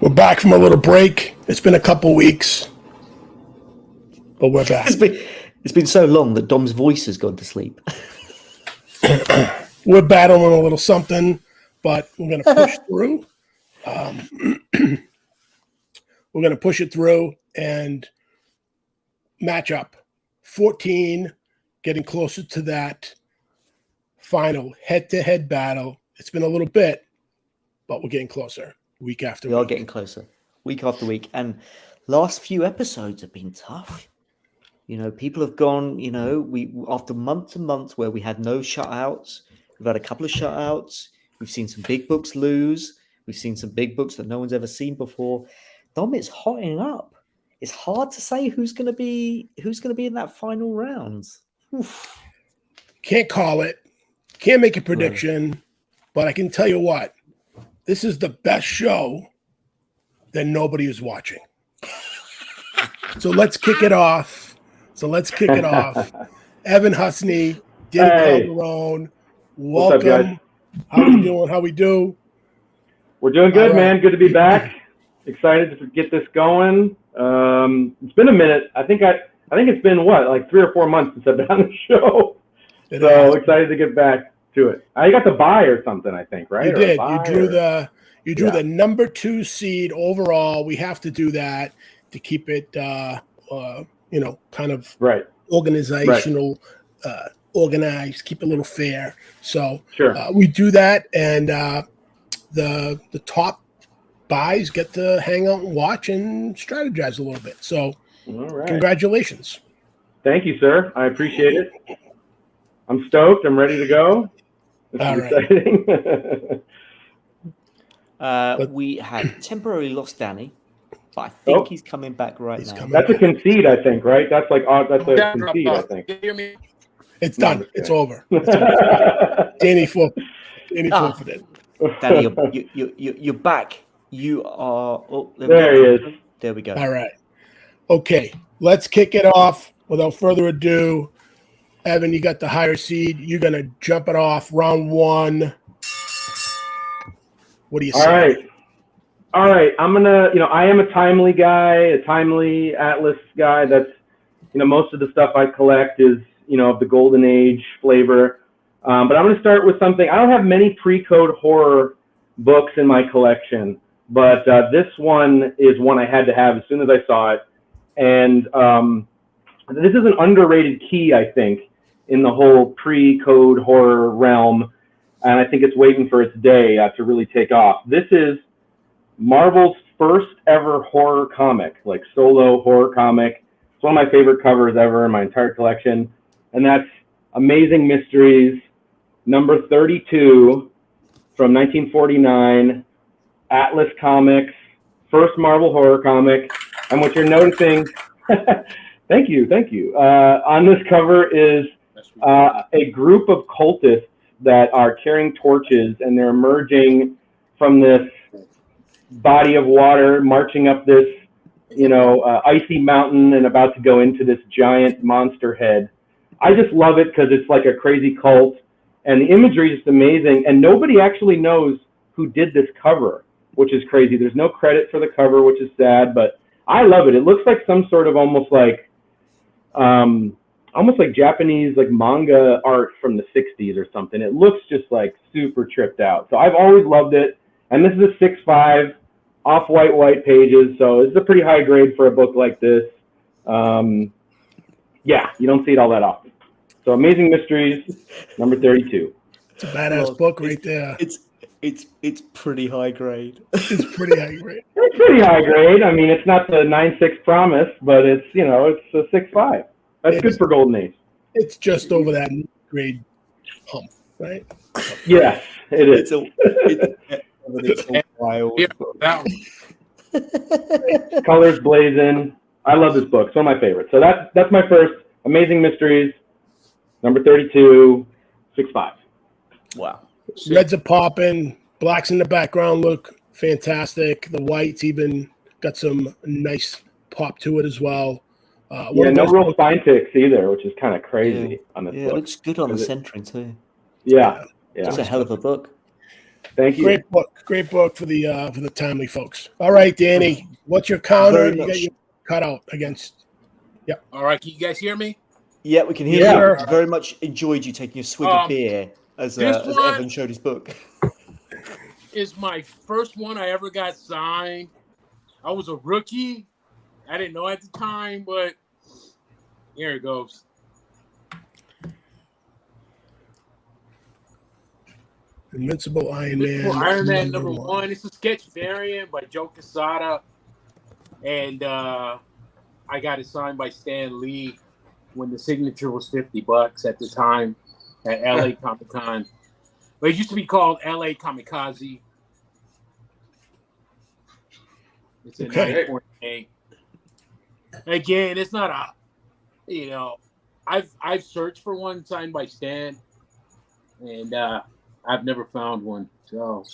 We're back from a little break. It's been a couple weeks, but we're back. It's been so long that Dom's voice has gone to sleep. We're battling a little something, but we're going to push through. We're going to push it through and match up. 14, getting closer to that final head-to-head battle. It's been a little bit, but we're getting closer week after week. We are getting closer week after week. And last few episodes have been tough. You know, people have gone, you know, we after months and months where we had no shutouts, we've had a couple of shutouts. We've seen some big books lose. We've seen some big books that no one's ever seen before. Dom, it's hotting up. It's hard to say who's going to be in that final round. Oof. Can't call it. Can't make a prediction, but I can tell you what. This is the best show that nobody is watching. So let's kick it off. Evanhusney, DannyCalderon, welcome. How we doing? How we do? We're doing good, man. Good to be back. Excited to get this going. It's been a minute. I think it's been like 3 or 4 months since I've been on the show. So excited to get back to it. I got the bye or something, I think, right? You did. You drew the number 2 seed overall. We have to do that to keep it, kind of organizational, organized, keep it a little fair. So we do that, and the top buys get to hang out and watch and strategize a little bit. So congratulations. Thank you, sir. I appreciate it. I'm stoked. I'm ready to go. This is exciting. We had temporarily lost Danny, but I think he's coming back now. That's a concede, I think, right? That's a concede, I think. It's done. It's over. Danny forfeited. Danny, you're back. You are. Oh, there he is. There we go. All right. Okay, let's kick it off. Without further ado, Evan, you got the higher seed. You're going to jump it off round 1. What do you say? All right. I'm going to, I am a timely guy, a timely Atlas guy. That's, most of the stuff I collect is, of the golden age flavor. But I'm going to start with something. I don't have many pre-code horror books in my collection, but this one is one I had to have as soon as I saw it. And this is an underrated key, I think, in the whole pre-code horror realm, and I think it's waiting for its day to really take off. This is Marvel's first ever horror comic, like solo horror comic. It's one of my favorite covers ever in my entire collection, and that's Amazing Mysteries, number 32 from 1949, Atlas Comics, first Marvel horror comic. And what you're noticing, thank you. On this cover is a group of cultists that are carrying torches, and they're emerging from this body of water, marching up this, icy mountain and about to go into this giant monster head. I just love it because it's like a crazy cult, and the imagery is just amazing, and nobody actually knows who did this cover, which is crazy. There's no credit for the cover, which is sad, but I love it. It looks like some sort of almost like Japanese like manga art from the 60s or something. It looks just like super tripped out. So I've always loved it. And this is a 6.5 off-white pages. So it's a pretty high grade for a book like this. You don't see it all that often. So Amazing Mysteries, number 32. It's a badass book right there. It's pretty high grade. It's pretty high grade. It's pretty high grade. I mean, it's not the 9.6 promise, but it's it's a 6.5. That's good for Golden Age. It's just over that grade hump, right? Yes, it is. Colors blazing. I love this book. It's one of my favorites. So that's my first Amazing Mysteries, number 32, 6.5. Wow. Reds are popping. Blacks in the background look fantastic. The whites even got some nice pop to it as well. No real spine ticks either, which is kind of crazy on this book. It looks good on the centering too. Yeah. It's a hell of a book. Thank you. Great book for the timely folks. All right, Danny, what's your counter? Very You much. got your cutout against. All right, can you guys hear me? Yeah, we can hear Yeah. you. Very much enjoyed you taking a swig of beer as one- Evan showed his book. Is my first one I ever got signed. I was a rookie. I didn't know at the time, but here it goes. Invincible Iron Man. Invincible Iron Man number one. It's a sketch variant by Joe Quesada. And I got it signed by Stan Lee when the signature was $50 at the time at LA Comic Con. But it used to be called LA Kamikaze. It's a 9.8. Again, it's not a, I've searched for one signed by Stan, and I've never found one. So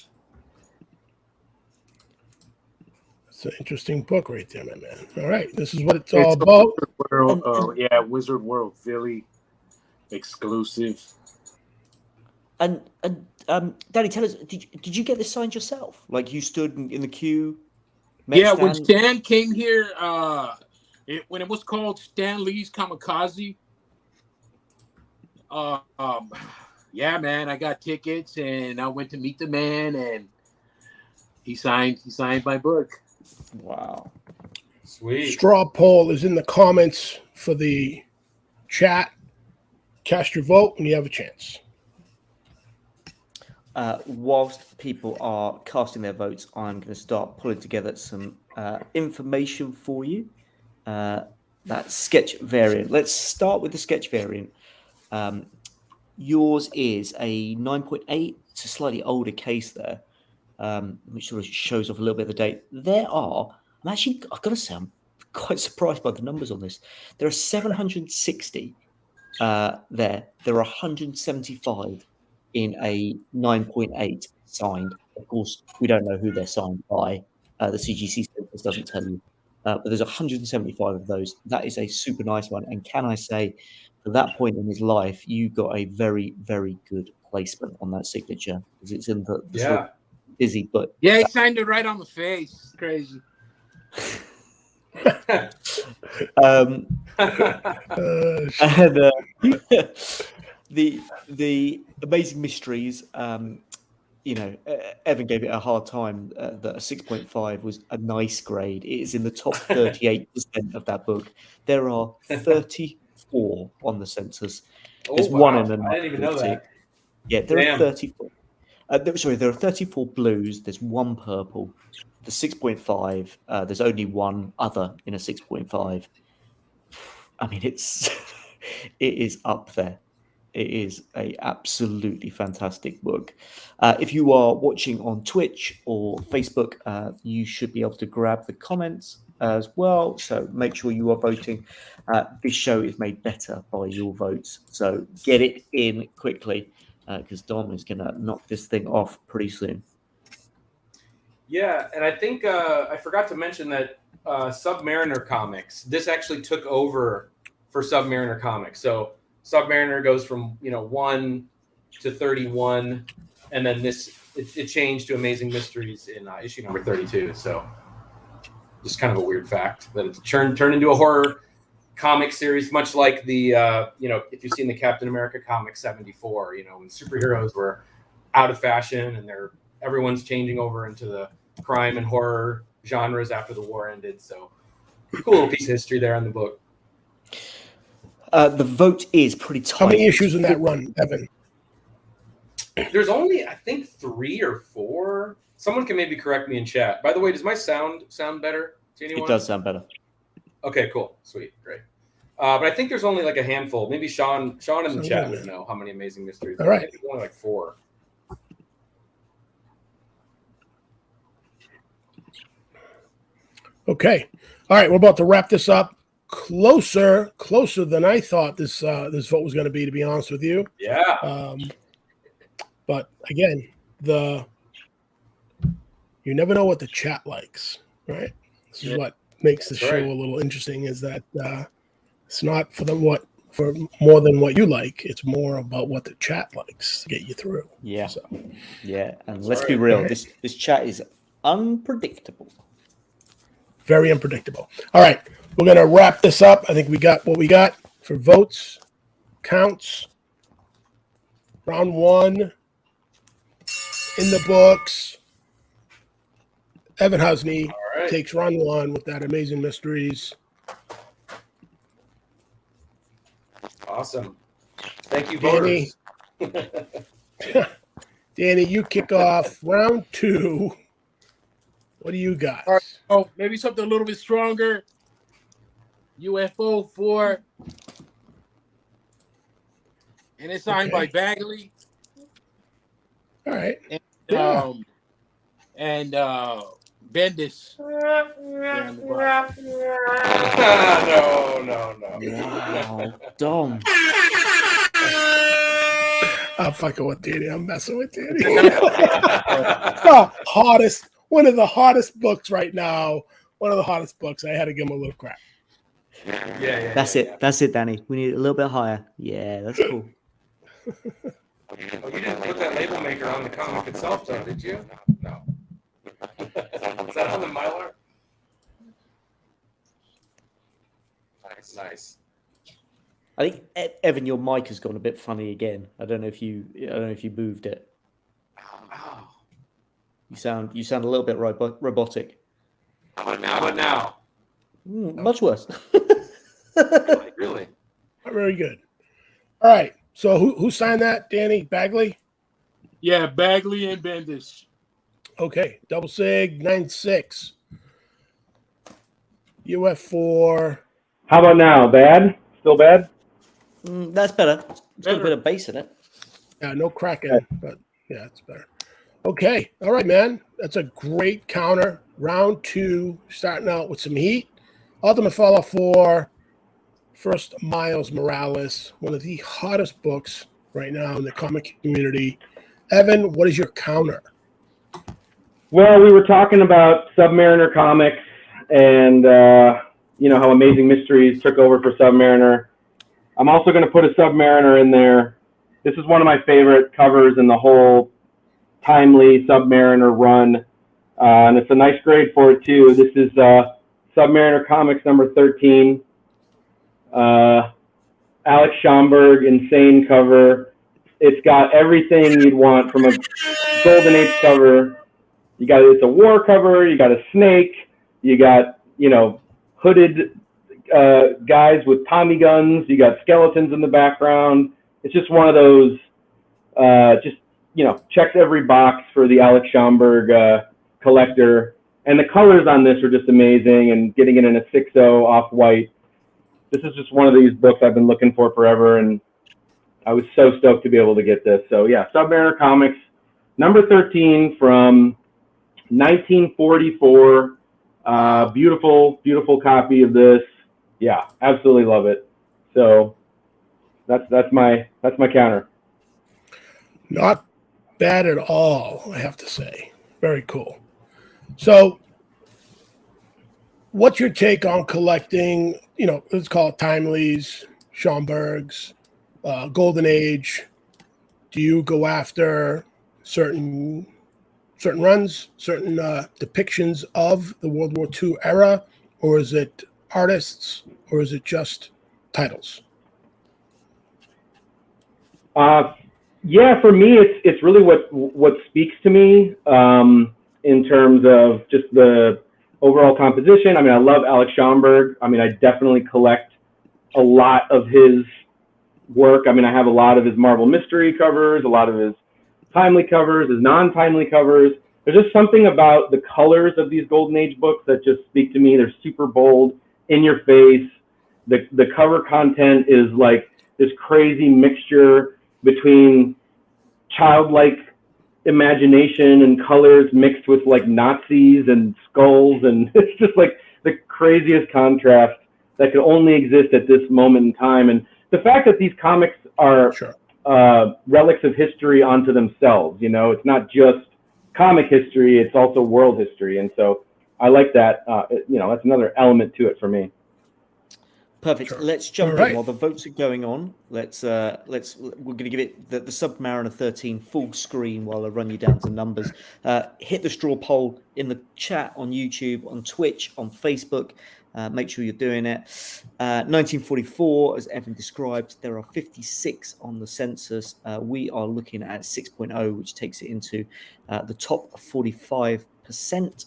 it's an interesting book right there, my man. All right, this is what it's all about. Wizard World Philly exclusive. And Danny, tell us, did you get this signed yourself? Like you stood in the queue? When Stan came here, when it was called Stan Lee's Kamikaze, man, I got tickets and I went to meet the man, and he signed my book. Wow, Sweet. Straw poll is in the comments for the chat. Cast your vote when you have a chance. Whilst people are casting their votes, I'm going to start pulling together some information for you. That sketch variant. Let's start with the sketch variant. Yours is a 9.8. It's a slightly older case there, which sort of shows off a little bit of the date. I've got to say, I'm quite surprised by the numbers on this. There are 760 there. There are 175 in a 9.8 signed. Of course, we don't know who they're signed by. The CGC status doesn't tell you. But there's 175 of those. That is a super nice one. And can I say, for that point in his life, you got a very, very good placement on that signature. Because it's in the sort of busy, but yeah, he signed it right on the face. It's crazy. And the Amazing Mysteries, Evan gave it a hard time that a 6.5 was a nice grade. It is in the top 38% of that book. There are 34 on the census. There's one in the I didn't even know that. Yeah, there are 34. There are 34 blues. There's one purple. The 6.5. There's only one other in a 6.5. I mean, it is up there. It is a absolutely fantastic book. If you are watching on Twitch or Facebook, you should be able to grab the comments as well. So make sure you are voting. This show is made better by your votes. So get it in quickly because Dom is going to knock this thing off pretty soon. Yeah, and I think I forgot to mention that Submariner Comics, this actually took over for Submariner Comics. So Submariner goes from 1 to 31, and then it changed to Amazing Mysteries in issue number 32. So just kind of a weird fact that it's turned into a horror comic series, much like the if you've seen the Captain America comic 74, when superheroes were out of fashion and everyone's changing over into the crime and horror genres after the war ended. So cool little piece of history there on the book. The vote is pretty tight. How many issues in that run, Evan? There's only, I think, 3 or 4. Someone can maybe correct me in chat. By the way, does my sound better to anyone? It does sound better. Okay, cool. Sweet. Great. But I think there's only like a handful. Maybe Sean in the chat would know how many Amazing Mysteries. All right. I think there's only like 4. Okay. All right, we're about to wrap this up. Closer than I thought this vote was going to be honest with you. Yeah. But again, you never know what the chat likes, right? This is what makes the show a little interesting. Is that it's not for what for more than what you like. It's more about what the chat likes to get you through. Yeah. So, Yeah. And let's be real. This chat is unpredictable. very unpredictable. All right. We're going to wrap this up. I think we got what we got for votes, counts. Round 1 in the books. Evanhusney takes round 1 with that Amazing Mysteries. Awesome. Thank you, Danny. voters. Danny, you kick off round 2. What do you got? All right. Oh, maybe something a little bit stronger. UFO 4. And it's signed by Bagley. All right. And Bendis. No. Wow, Dom. I'm fucking with Danny. I'm messing with Danny. One of the hottest books right now. One of the hottest books. I had to give him a little crap. Yeah. That's it. That's it, Danny. We need it a little bit higher. Yeah, that's cool. Oh, you didn't put that label maker on the comic itself, though, did you? No. Is that on the Mylar? Nice. I think Evan, your mic has gone a bit funny again. I don't know if you moved it. Oh. You sound a little bit robotic. How about now? Much worse. Really? Very good. All right. So who signed that? Danny Bagley? Yeah, Bagley and Bendis. Okay. Double sig 9-6. UF4. How about now? Bad? Still bad? That's better. It's got a bit of bass in it. Yeah, no cracking, but yeah, it's better. Okay. All right, man. That's a great counter. Round 2, starting out with some heat. Ultimate Fallout 4. First, Miles Morales, one of the hottest books right now in the comic community. Evan, what is your counter? Well, we were talking about Submariner comics and, how Amazing Mysteries took over for Submariner. I'm also going to put a Submariner in there. This is one of my favorite covers in the whole timely Submariner run. And it's a nice grade for it, too. This is Submariner Comics number 13. Alex Schomburg, insane cover. It's got everything you'd want from a Golden Age cover. It's a war cover. You got a snake. You got, hooded guys with Tommy guns. You got skeletons in the background. It's just one of those, checks every box for the Alex Schomburg collector. And the colors on this are just amazing, and getting it in a 6.0 off-white. This is just one of these books I've been looking for forever, and I was so stoked to be able to get this. So, yeah, Submariner Comics, number 13 from 1944. Beautiful, beautiful copy of this. Yeah, absolutely love it. So that's my counter. Not bad at all, I have to say. Very cool. So what's your take on collecting, let's call it Timely's, Schomburg's, Golden Age? Do you go after certain runs, certain depictions of the World War II era, or is it artists, or is it just titles? Yeah, for me, it's really what speaks to me in terms of just the overall composition. I mean, I love Alex Schomburg. I mean, I definitely collect a lot of his work. I mean, I have a lot of his Marvel Mystery covers, a lot of his timely covers, his non-timely covers. There's just something about the colors of these Golden Age books that just speak to me. They're super bold, in your face. The cover content is like this crazy mixture between childlike imagination and colors mixed with like Nazis and skulls, and it's just like the craziest contrast that could only exist at this moment in time. And the fact that these comics are relics of history onto themselves, it's not just comic history, it's also world history. And so I like that, that's another element to it for me. Perfect. Sure. Let's jump All right. in while the votes are going on. We're going to give it the Submariner 13 full screen while I run you down some numbers. Hit the straw poll in the chat on YouTube, on Twitch, on Facebook. Make sure you're doing it. 1944, as Evan described, there are 56 on the census. We are looking at 6.0, which takes it into the top 45%.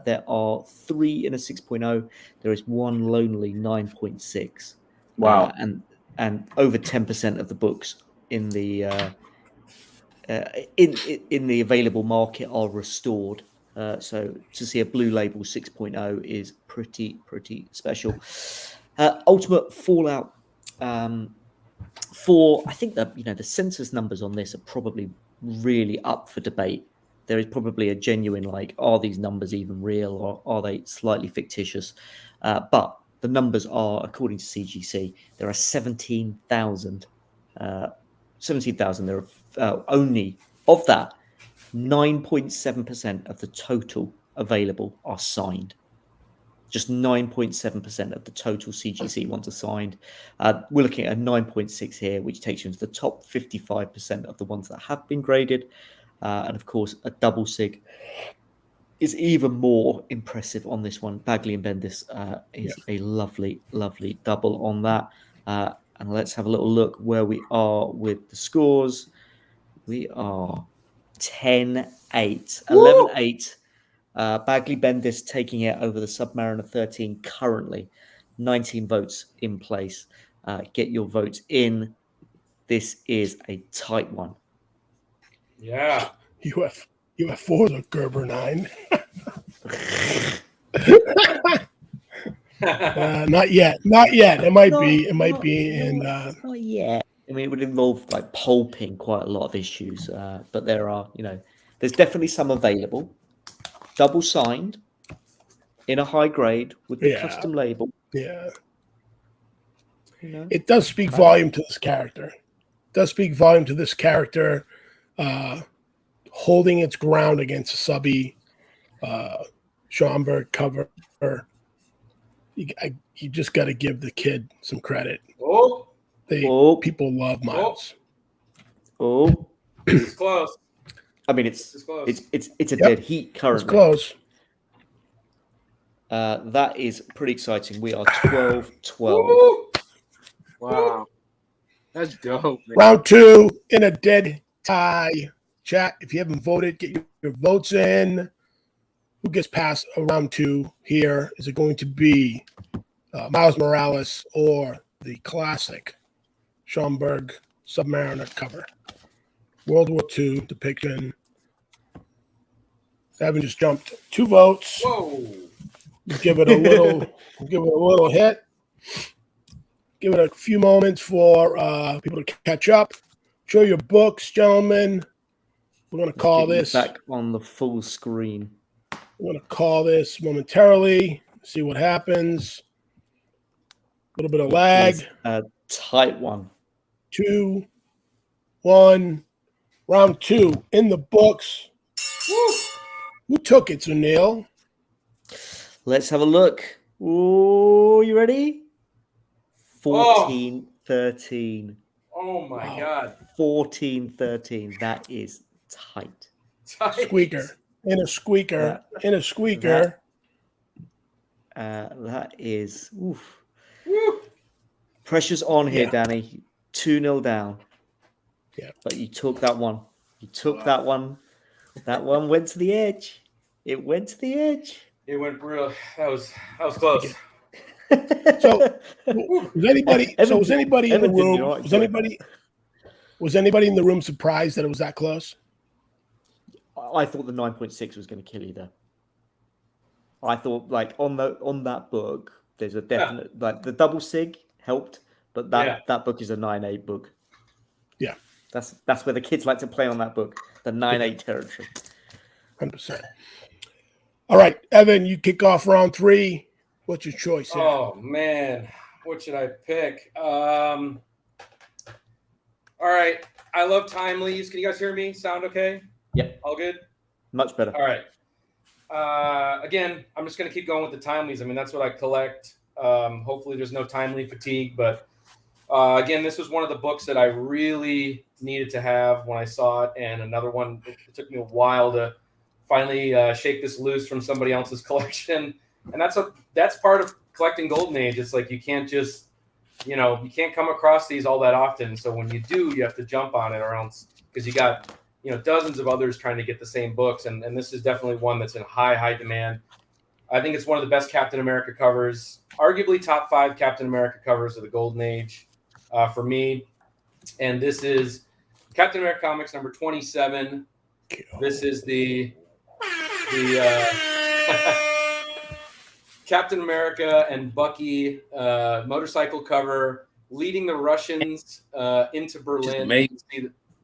There are 3 in a 6.0. There is one lonely 9.6. Wow. And over 10% of the books in the in the available market are restored. So to see a blue label 6.0 is pretty special. Ultimate Fallout 4. I think that the census numbers on this are probably really up for debate. There is probably a genuine are these numbers even real, or are they slightly fictitious? But the numbers are, according to CGC, there are 17,000. 17,000. There are only of that 9.7% of the total available are signed. Just 9.7% of the total CGC ones are signed. We're looking at a 9.6 here, which takes you into the top 55% of the ones that have been graded. And of course, a double sig is even more impressive on this one. Bagley and Bendis is a lovely double on that. And let's have a little look where we are with the scores. We are 10-8, 11-8. Bagley Bendis taking it over the Submariner 13 currently. 19 votes in place. Get your votes in. This is a tight one. Yeah. UF4 is a Gerber 9. Not yet. It might be in. Not yet. I mean, it would involve pulping quite a lot of issues, but there are, there's definitely some available. Double signed in a high grade with the custom label. Yeah. It does speak volume to this character. Holding its ground against a subby Schomburg cover. You just got to give the kid some credit. People love Miles. It's close. I mean, it's a dead heat currently. It's close. That is pretty exciting. We are 12-12. Wow. That's dope, man. Round 2 in a dead tie. Chat, if you haven't voted, get your votes in. Who gets past round 2 here? Is it going to be Miles Morales or the classic Schomburg Submariner cover? World War II depiction. Evan just jumped 2 votes. Whoa. Give it a little hit. Give it a few moments for people to catch up. Show your books, gentlemen. We're going to call this back on the full screen. We're going to call this momentarily. See what happens. A little bit of lag. A tight one. 2, 1. Round 2 in the books. Woo. Who took it, Sunil? Let's have a look. Oh, you ready? 14-13. Oh my God. 14-13. That is tight. Squeaker. In a squeaker. That is oof. Woo. Pressure's on here, Danny. 2-0 down. Yeah. But you took that one. That one. That one went to the edge. It went to the edge. It went real. That was close. So was anybody in the room? Was anybody in the room surprised that it was that close? I thought the 9.6 was going to kill you there. I thought on that book, there's a definite the double sig helped, but that book is a 9.8 book. Yeah. That's where the kids like to play on that book, the 9.8 territory. 100%. All right, Evan, you kick off round 3. What's your choice here? Oh man, what should I pick? All right, I love timelies. Can you guys hear me? Sound okay? Yep. All good? Much better. All right. Again, I'm just gonna keep going with the timelies. I mean, that's what I collect. Hopefully there's no timely fatigue, but again, this was one of the books that I really needed to have when I saw it, and another one. It took me a while to finally shake this loose from somebody else's collection, and that's part of collecting Golden Age. It's like you can't just, you can't come across these all that often. So when you do, you have to jump on it, or else, because you got dozens of others trying to get the same books, and this is definitely one that's in high demand. I think it's one of the best Captain America covers, arguably top 5 Captain America covers of the Golden Age for me. And this is Captain America Comics number 27. This is the Captain America and Bucky motorcycle cover, leading the Russians into Berlin.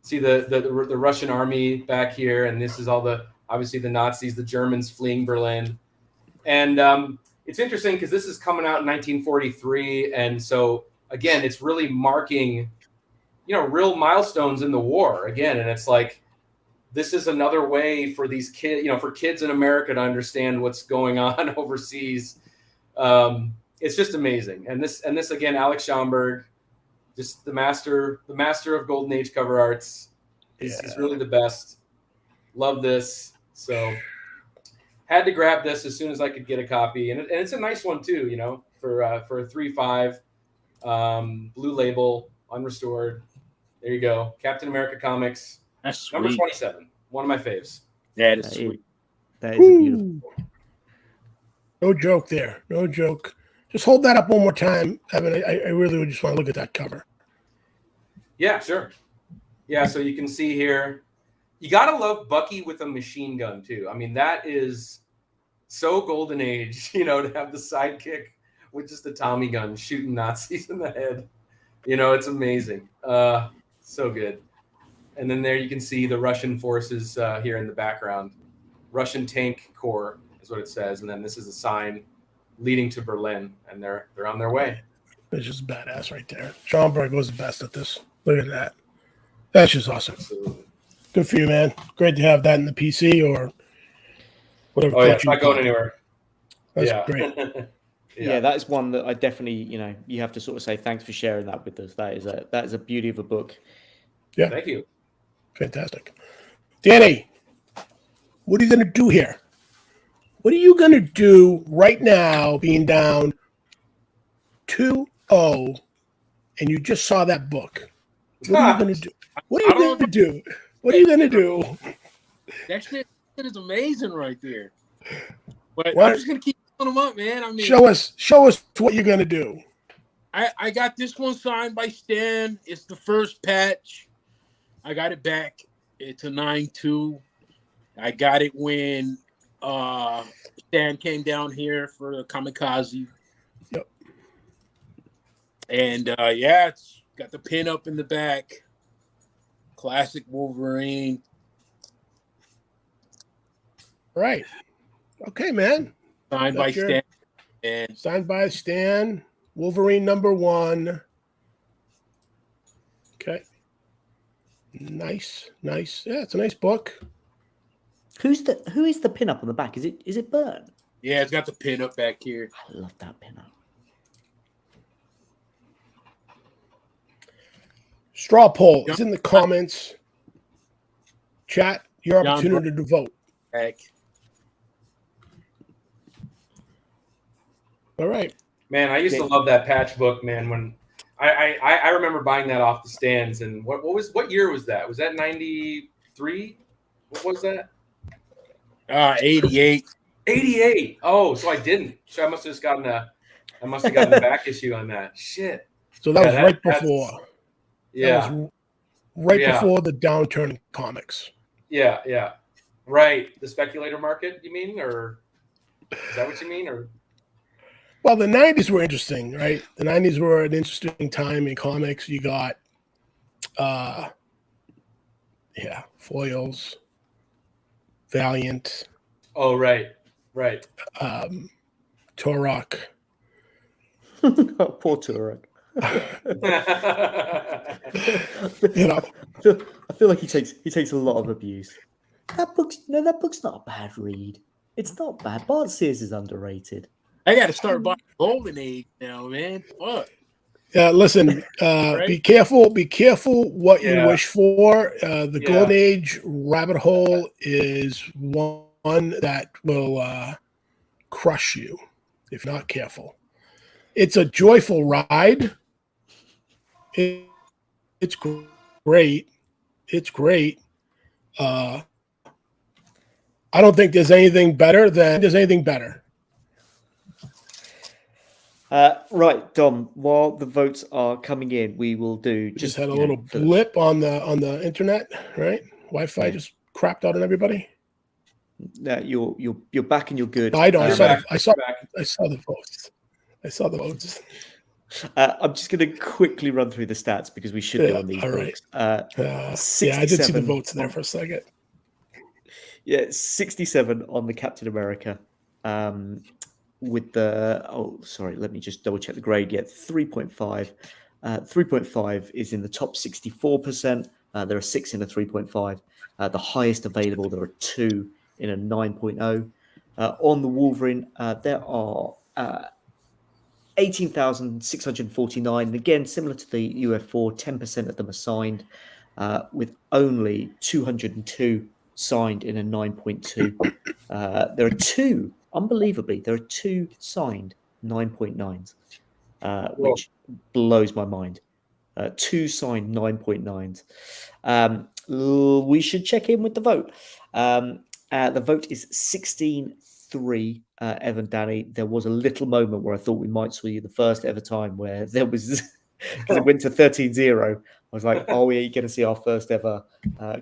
See the Russian army back here, and this is all obviously the Nazis, the Germans fleeing Berlin. And it's interesting because this is coming out in 1943, and so again, it's really marking, real milestones in the war again. And it's like, this is another way for these kids, for kids in America to understand what's going on overseas. It's just amazing. And this again, Alex Schomburg, just the master of Golden Age cover arts. He's really the best. Love this. So had to grab this as soon as I could get a copy. And it's a nice one too, for a 3.5, blue label, unrestored. There you go. Captain America Comics. That's number sweet. 27. One of my faves. That is sweet. That is a beautiful. No joke there. No joke. Just hold that up one more time, Evan. I really would just want to look at that cover. Yeah, sure. Yeah, so you can see here, you got to love Bucky with a machine gun too. I mean, that is so Golden Age, to have the sidekick with just a Tommy gun shooting Nazis in the head. It's amazing. So good. And then there you can see the Russian forces here in the background. Russian Tank Corps is what it says. And then this is a sign leading to Berlin, and they're on their way. It's just badass right there. Schomburg was the best at this. Look at that. That's just awesome. Absolutely. Good for you, man. Great to have that in the PC or whatever. Oh, yeah, it's not going anywhere. That's great. Yeah, that is one that I definitely, you have to sort of say thanks for sharing that with us. That is a beauty of a book. Yeah. Thank you. Fantastic. Danny, what are you going to do here? What are you going to do right now being down 2-0 and you just saw that book? What are you going to do? What are you going to do? What are you going to do? That shit is amazing right there. But What? I'm just going to keep pulling them up, man. I mean, Show us what you're going to do. I got this one signed by Stan. It's the first patch. I got it back. It's a 9.2. I got it when Stan came down here for the Kamikaze. Yep. And it's got the pin up in the back. Classic Wolverine. Right. Okay, man. Signed by Stan. And Signed by Stan. Wolverine #1. Okay. Nice. Yeah, it's a nice book. Who is the pin up on the back? Is it Byrne? yeah, it's got the pin up back here. I love that pin up. Straw poll is in the comments. Chat, your opportunity to vote. Back. All right. Man, I used to love that patch book, man. When I remember buying that off the stands, and what year was that? Was that 93? What was that? 88. 88. Oh, so I didn't. So I must have gotten the back issue on that. Shit. So that was right that's- before. Yeah. That was right before the downturn in comics. Yeah. Right. The speculator market, you mean? Or is that what you mean? Or Well, the 90s were interesting, right? The 90s were an interesting time in comics. You got Foils, Valiant, oh, right. Turok. Poor Turek. You know, I feel like he takes a lot of abuse. That book's not a bad read. It's not bad. Bart Sears is underrated. I got to start buying Golden Age now, man. Fuck. Listen, Right? be careful. Be careful what you Yeah. wish for. The Yeah. Golden Age rabbit hole is one that will crush you if you're not careful. It's a joyful ride. It's great. It's great. I don't think there's anything better. Right, Dom. While the votes are coming in, we will do We just had a you know, little for the- blip on the internet, right? Wi-Fi Yeah. just crapped out on everybody. You're back and you're good. I know. I saw back. the votes. I saw the votes. I'm just going to quickly run through the stats because we should do on these all right. books. Yeah, I did see the 67 votes there for a second. Yeah, 67 on the Captain America. With the let me just double check the grade. Yeah, 3.5. 3.5 is in the top 64%. There are 6 in a 3.5. The highest available, there are 2 in a 9.0. On the Wolverine, there are 18,649. And again, similar to the UF4, 10% of them are signed, with only 202 signed in a 9.2. There are 2, unbelievably, there are 2 signed 9.9s, which blows my mind. 2 signed 9.9s. We should check in with the vote. The vote is 16-3, Evan, Danny. There was a little moment where I thought we might see the first ever time where there was, because it went to 13-0. I was like, are we going to see our first ever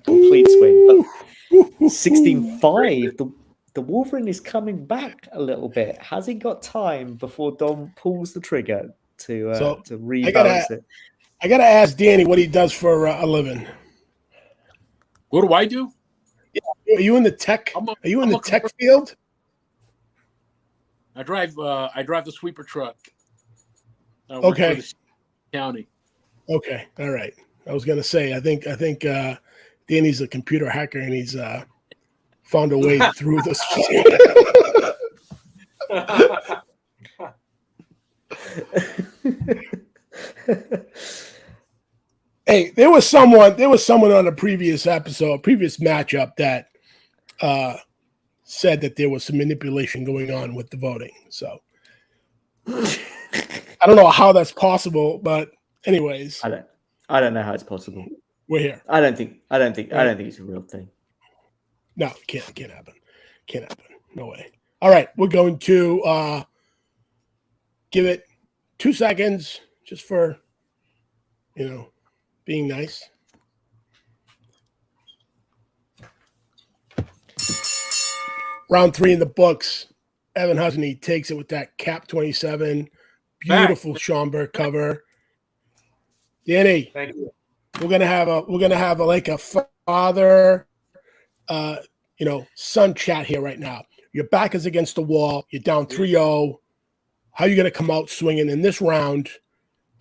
complete swing? But 16-5, the Wolverine is coming back a little bit. Has he got time before Dom pulls the trigger to rebalance it? I gotta ask Danny what he does for a living. What do I do? Are you in the tech? Are you in the tech field? I drive the sweeper truck. I work Okay. for the county. Okay. All right. I was gonna say I think Danny's a computer hacker and he's found a way through this. Hey, there was someone on a previous matchup that said that there was some manipulation going on with the voting. So I don't know how that's possible, but anyways, I don't know how it's possible. we're here. I don't think it's a real thing. No, can't happen. Can't happen. No way. All right, we're going to give it 2 seconds just for being nice. Round 3 in the books. Evanhusney takes it with that Cap 27. Beautiful Schomburg cover. Danny, Thank you. we're gonna have a father son chat here right now. Your back is against the wall. You're down 3-0. How are you gonna come out swinging in this round?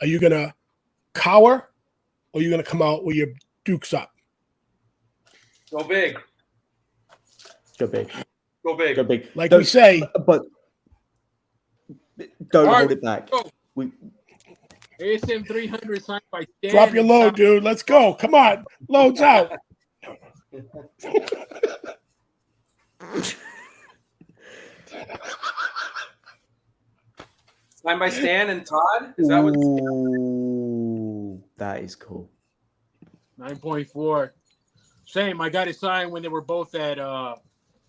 Are you gonna cower, or are you gonna come out with your dukes up? Go big. Go big. Go big. Go big. Like we say, but don't All right, hold it back. go. We ASM 300 signed by Dan. drop your load, dude. Let's go. Come on. Loads out. Signed by Stan and Todd. Is that what? Ooh, that is cool. 9.4. Same. I got it signed when they were both at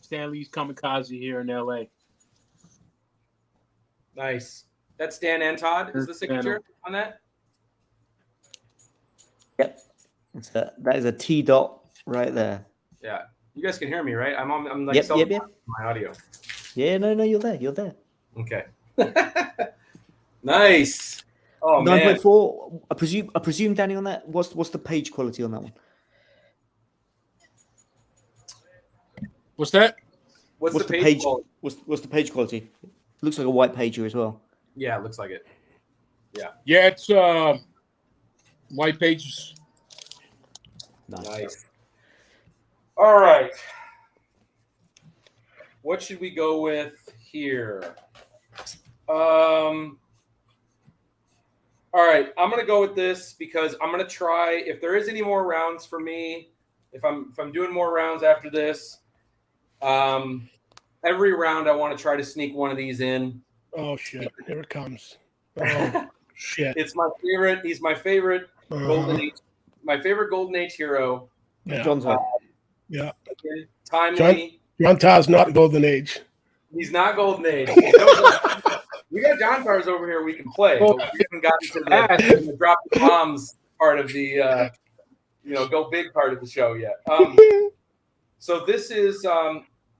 Stan Lee's Kamikaze here in LA. Nice. That's Stan and Todd. Is the signature on that? Yep. That is a T dot right there. Yeah. You guys can hear me, right? I'm like Yep. my audio. Yeah, no, you're there. You're there. Okay. Nice. Oh man. 9.4. I presume, Danny, on that. What's the page quality on that one? What's that? What's the page quality? What's the page quality? Looks like a white pager as well. Yeah, it looks like it. Yeah, it's white pages. Nice. All right. What should we go with here? All right, I'm gonna go with this because I'm gonna try. If there is any more rounds for me, if I'm doing more rounds after this, every round I want to try to sneak one of these in. Oh shit! Here it comes. Oh shit! It's my favorite. He's my favorite Golden Age. My favorite Golden Age hero. Yeah. John's right. Yeah. Timely. John Tar's not Golden Age. He's not Golden Age. We got John Tars over here we can play, but we haven't gotten to the drop the bombs part of the go big part of the show yet. So this is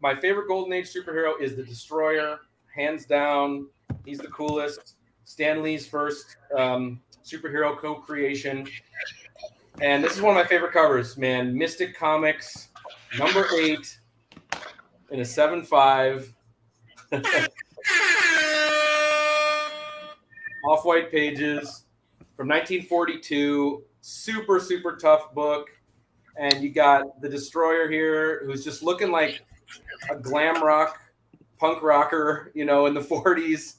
my favorite Golden Age superhero is the Destroyer, hands down. He's the coolest. Stan Lee's first superhero co-creation. And this is one of my favorite covers, man. Mystic Comics, number 8 in a 7.5. Off-white pages from 1942. Super, super tough book. And you got the Destroyer here, who's just looking like a glam rock, punk rocker, in the 40s,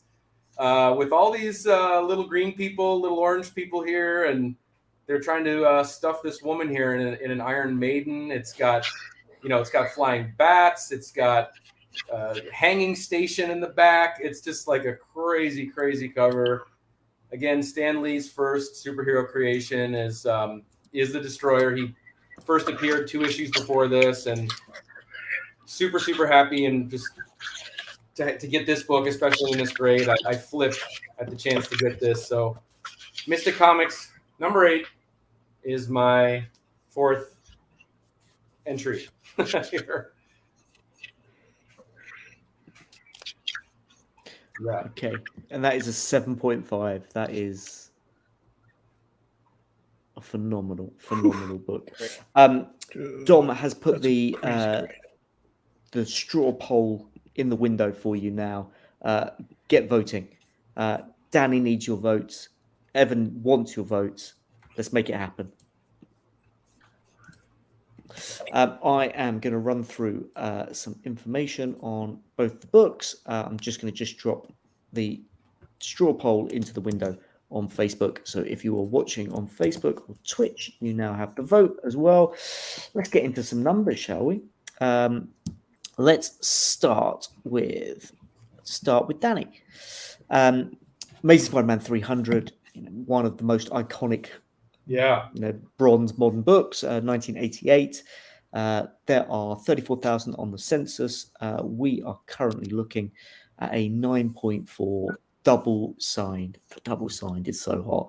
with all these little green people, little orange people here, and they're trying to stuff this woman here in an Iron Maiden. It's got flying bats. It's got hanging station in the back. It's just like a crazy, crazy cover. Again, Stan Lee's first superhero creation is the Destroyer. He first appeared 2 issues before this, and super, super happy and just to get this book, especially in this grade. I flipped at the chance to get this. So Mystic Comics, number 8 is my 4th entry here. Yeah. Okay, and that is a 7.5. That is a phenomenal book. Dom has put the straw poll in the window for you now. Get voting. Danny needs your votes. Evan wants your votes. Let's make it happen. I am going to run through some information on both the books. I'm just going to drop the straw poll into the window on Facebook. So if you are watching on Facebook or Twitch, you now have the vote as well. Let's get into some numbers, shall we? Let's start with Danny. Amazing Spider-Man 300, one of the most iconic bronze modern books, 1988. There are 34,000 on the census. We are currently looking at a 9.4 double signed. Double signed is so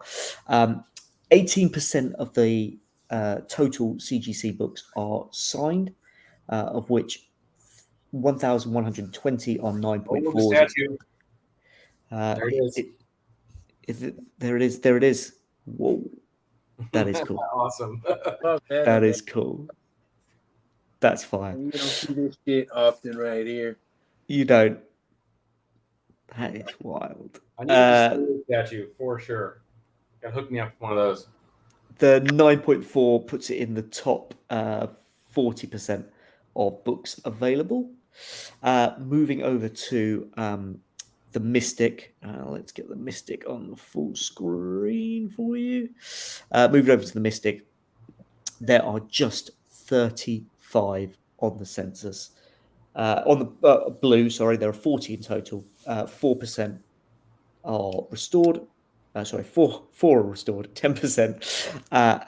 hot. 18% of the total CGC books are signed, of which 1,120 are 9.4. There it is. There it is. Whoa. That is cool. Awesome. That is cool. That's fine. You don't see this shit often right here. You don't. That is wild. I need a statue for sure. Gotta hook me up with one of those. The 9.4 puts it in the top 40% of books available. Moving over to the Mystic. Let's get the Mystic on the full screen for you. Moving over to the Mystic, there are just 35 on the census. On the blue, there are 40 in total. 4% are restored. 4 are restored, 10%.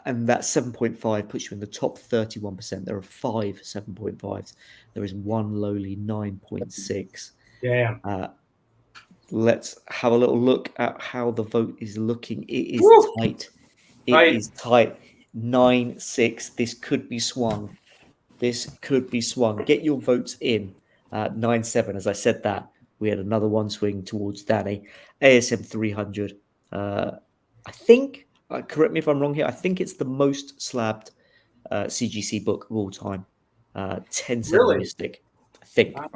And that 7.5 puts you in the top 31%. There are 5 7.5s. There is one lowly 9.6. Damn. Let's have a little look at how the vote is looking. It is tight. It is tight. 9-6. This could be swung. Get your votes in. 9-7. As I said that, we had another one swing towards Danny. ASM 300. I think, correct me if I'm wrong here, I think it's the most slabbed CGC book of all time. 10-7 Mystic. I think. Wow.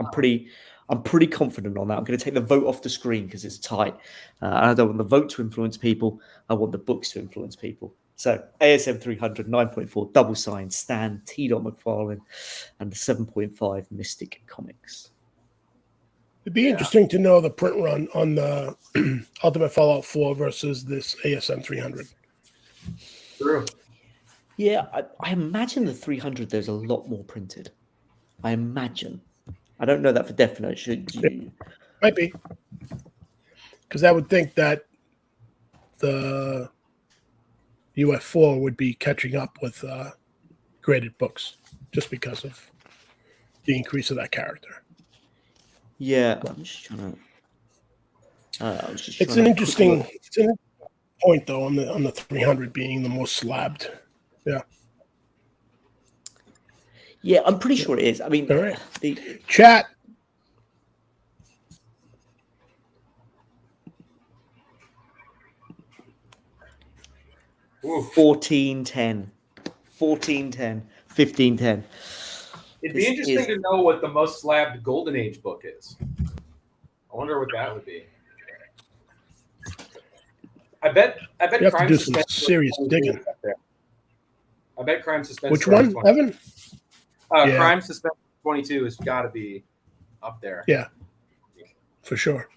I'm pretty confident on that. I'm going to take the vote off the screen because it's tight. I don't want the vote to influence people. I want the books to influence people. So ASM 300, 9.4, double signed, Stan, T. McFarlane, and the 7.5 Mystic Comics. It'd be interesting to know the print run on the Ultimate Fallout 4 versus this ASM 300. True. Yeah, I imagine the 300 there's a lot more printed. I imagine. I don't know that for definite. Should you? Might be. Because I would think that the UF4 would be catching up with graded books just because of the increase of that character. Yeah, I'm just trying to. It's an interesting point though on the 300 being the most slabbed. Yeah. Yeah, I'm pretty sure it is. I mean, All right. Chat. Ooh. 1410, 1410, 1510. It'd be interesting to know what the most slabbed Golden Age book is. I wonder what that would be. I bet You have to Crime do some Suspense serious digging. I bet Crime Suspense. Which one, Evan? Yeah. Crime Suspense 22 has got to be up there. Yeah, for sure.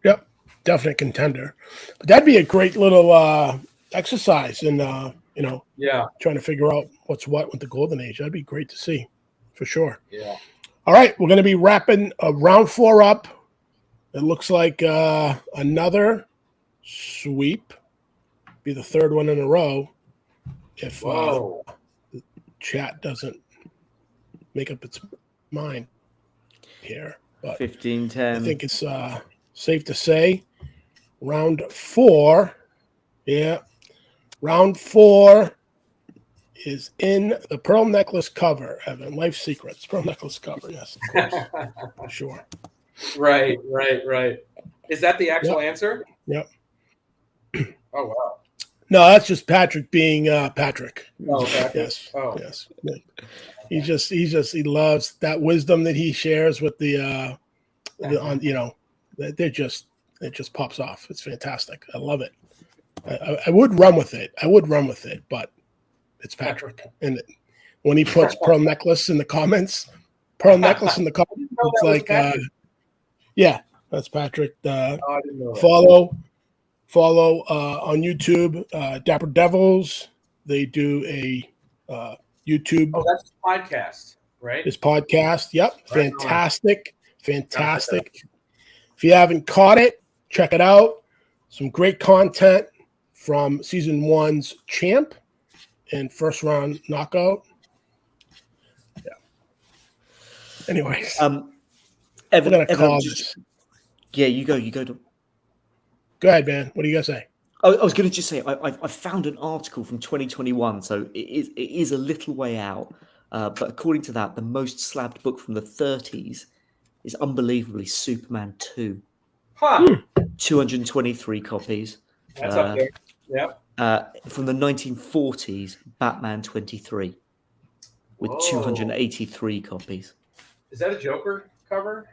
Yep, definite contender. But that'd be a great little exercise in trying to figure out what's what with the Golden Age. That'd be great to see, for sure. Yeah. All right, we're going to be wrapping round 4 up. It looks like Whoa. another sweep. Be the third one in a row if the chat doesn't make up its mind here. But 1510. I think it's safe to say round 4. Yeah. Round 4 is in the Pearl Necklace cover, Evan. Life Secrets. Pearl Necklace cover, yes, of course. Sure. Right. Is that the actual answer? Yep. Oh, wow. No, that's just Patrick being Patrick. Oh, Patrick. Yes. Oh. Yes. He loves that wisdom that he shares with it just pops off. It's fantastic. I love it. I would run with it, but it's Patrick. And when he puts Pearl Necklace in the comments, it's like, yeah, that's Patrick. I didn't know that. Follow on YouTube, Dapper Devils. They do a YouTube. Oh, that's his podcast, right? His podcast. Yep. Right. Fantastic. If you haven't caught it, check it out. Some great content from season 1's champ and first round knockout. Yeah. Anyways. Evan, this. Yeah, you go. Go ahead, man. What do you got to say? I was going to just say I found an article from 2021, so it is a little way out. But according to that, the most slabbed book from the 30s is unbelievably Superman 2. Huh. 223 copies. That's up there. Yeah. From the 1940s, Batman 23 with 283 copies. Is that a Joker cover?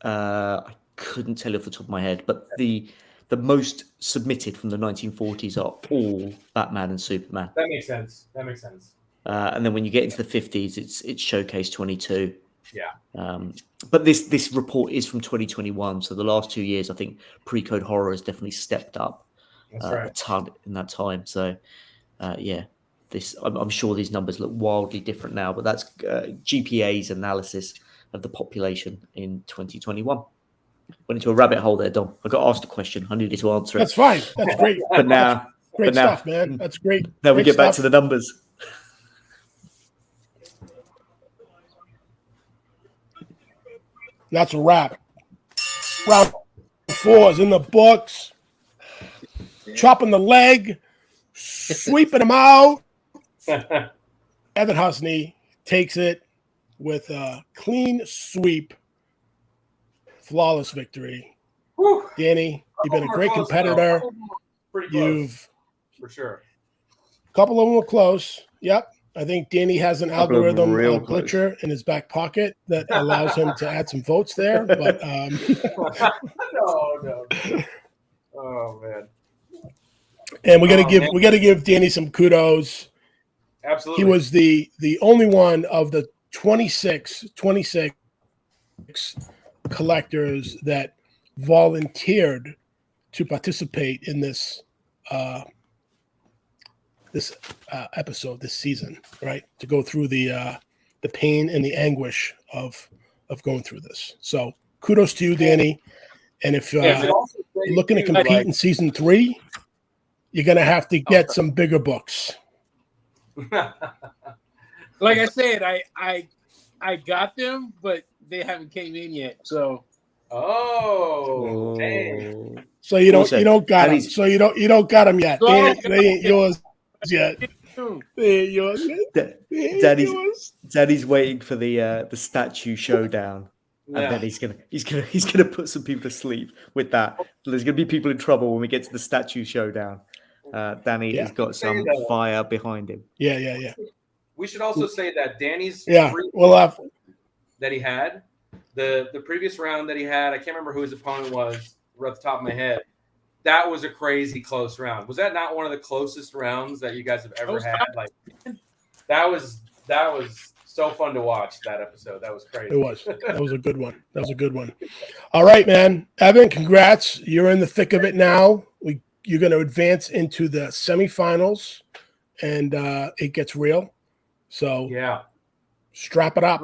I couldn't tell you off the top of my head, but the most submitted from the 1940s are all Batman and Superman. That makes sense. And then when you get into the 50s, it's Showcase 22. Yeah. But this report is from 2021, so the last 2 years, I think pre-code horror has definitely stepped up a ton in that time. So, I'm sure these numbers look wildly different now, but that's GPA's analysis of the population in 2021. Went into a rabbit hole there, Dom. I got asked a question. I needed to answer it. That's fine. That's great. But now, great stuff, man. That's great. Now we Great get back stuff. to the numbers. That's a wrap. Round 4 is in the books. Chopping the leg, sweeping him out. Evanhusney takes it with a clean sweep. Flawless victory. Whew. Danny, you've been a great competitor. Pretty close. For sure. A couple of them were close. Yep. I think Danny has an Couple of them algorithm real glitcher in his back pocket that allows him to add some votes there. But No. Oh man. And we got to give Danny some kudos. Absolutely. He was the only one of the 26 collectors that volunteered to participate in this episode, this season, right? To go through the pain and the anguish of going through this. So kudos to you, Danny. And if you're looking to compete in season 3, you're gonna have to get some bigger books. Like I said, I got them, but they haven't came in yet. So Oh. So you don't got them. So you don't got them yet. They ain't yours yet. They ain't yours yet. Daddy's waiting for the statue showdown. And then he's gonna put some people to sleep with that. There's gonna be people in trouble when we get to the statue showdown. Danny has got some fire behind him. Yeah. We should also say that Danny's that he had, the previous round that he had, I can't remember who his opponent was right off the top of my head. That was a crazy close round. Was that not one of the closest rounds that you guys have ever had? Like that was so fun to watch that episode. That was crazy. It was. That was a good one. All right, man. Evan, congrats. You're in the thick of it now. You're going to advance into the semifinals, and it gets real. So strap it up.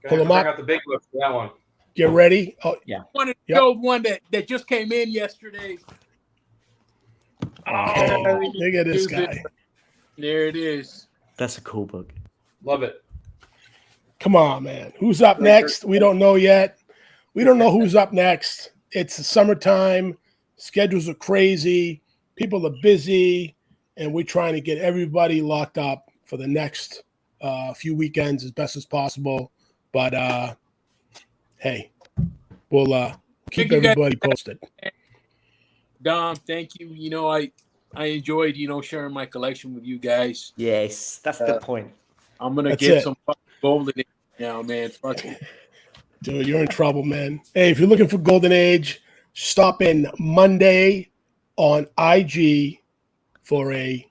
Pull them up. Out the big book for that one. Get ready. Oh, I wanted to show one that just came in yesterday. Look at this guy. There it is. That's a cool book. Love it. Come on, man. Who's up next? We don't know yet. We don't know who's up next. It's the summertime. Schedules are crazy. People are busy. And we're trying to get everybody locked up for the next few weekends as best as possible. But, hey, we'll keep everybody posted. Dom, thank you. You know, I enjoyed, sharing my collection with you guys. Yes, that's the point. I'm going to get some golden age now, man. Fuck it. Dude, you're in trouble, man. Hey, if you're looking for Golden Age, stop in Monday on IG for a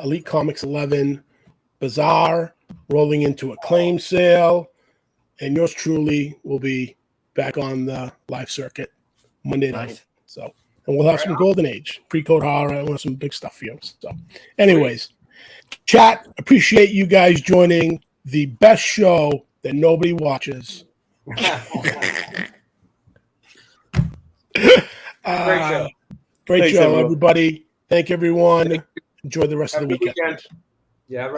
Elite Comics 11 bazaar rolling into a claim sale. And yours truly will be back on the live circuit Monday night. Nice. So, and we'll have some Golden Age, pre-code horror, and we'll have some big stuff for you. So, anyways, chat, appreciate you guys joining the best show that nobody watches. Great show, everybody. Thank everyone. Enjoy the rest of the weekend. Yeah.